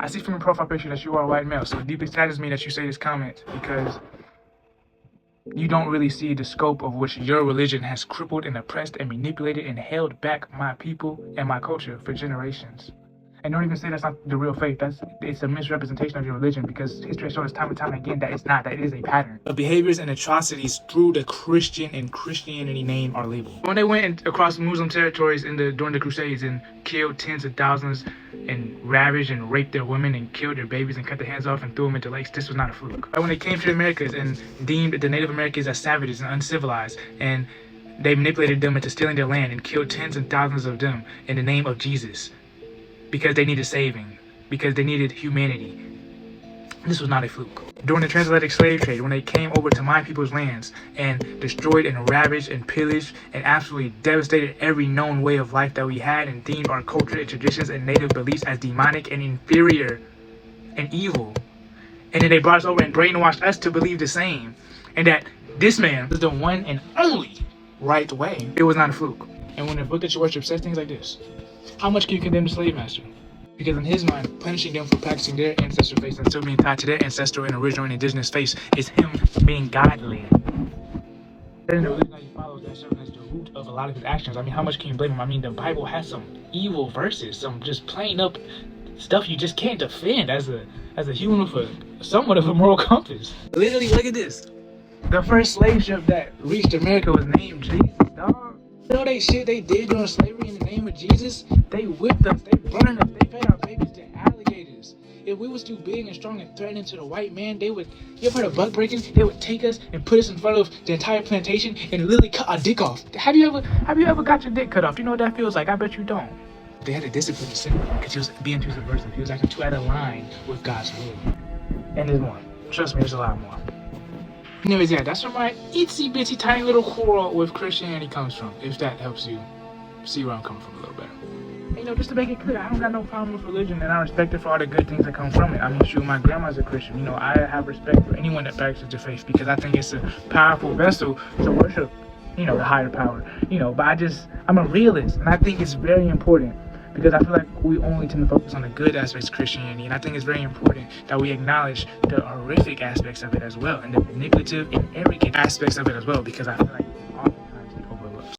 I see from your profile picture that you are a white male, so it deeply saddens me that you say this comment because you don't really see the scope of which your religion has crippled and oppressed and manipulated and held back my people and my culture for generations. And don't even say that's not the real faith. It's a misrepresentation of your religion, because history has shown us time and time again that it's not. That it is a pattern of behaviors and atrocities through the Christian and Christianity name are labeled. When they went across Muslim territories during the Crusades and killed tens of thousands and ravaged and raped their women and killed their babies and cut their hands off and threw them into lakes, this was not a fluke. When they came to the Americas and deemed the Native Americans as savages and uncivilized, and they manipulated them into stealing their land and killed tens and thousands of them in the name of Jesus, because they needed saving, because they needed humanity. This was not a fluke. During the transatlantic slave trade, when they came over to my people's lands and destroyed and ravaged and pillaged and absolutely devastated every known way of life that we had and deemed our culture and traditions and native beliefs as demonic and inferior and evil. And then they brought us over and brainwashed us to believe the same, and that this man was the one and only right way. It was not a fluke. And when the book that you worship says things like this, how much can you condemn the slave master? Because in his mind, punishing them for practicing their ancestral faith and still being tied to their ancestral and original and indigenous faith is him being godly. And the religion that he follows, that serves as the root of a lot of his actions. I mean, how much can you blame him? I mean, the Bible has some evil verses, some just plain up stuff you just can't defend as a human with somewhat of a moral compass. Literally, look at this. The first slave ship that reached America was named Jesus, dog. You know they shit they did during slavery in the name of Jesus? They whipped us, they burned us, they fed our babies to alligators. If we was too big and strong and threatening to the white man, you ever heard of buck breaking? They would take us and put us in front of the entire plantation and literally cut our dick off. Have you ever got your dick cut off? You know what that feels like? I bet you don't. They had to discipline the sinner because he was being too subversive. He was acting too out of line with God's will. And there's more. Trust me, there's a lot more. Anyways, yeah, that's where my itsy bitsy tiny little quarrel with Christianity comes from, if that helps you see where I'm coming from a little better. And, you know, just to make it clear, I don't got no problem with religion, and I respect it for all the good things that come from it. I mean, shoot, my grandma's a Christian. You know, I have respect for anyone that practices their faith because I think it's a powerful vessel to worship, you know, the higher power. You know, but I'm a realist, and I think it's very important, because I feel like we only tend to focus on the good aspects of Christianity, and I think it's very important that we acknowledge the horrific aspects of it as well, and the manipulative and arrogant aspects of it as well, because I feel like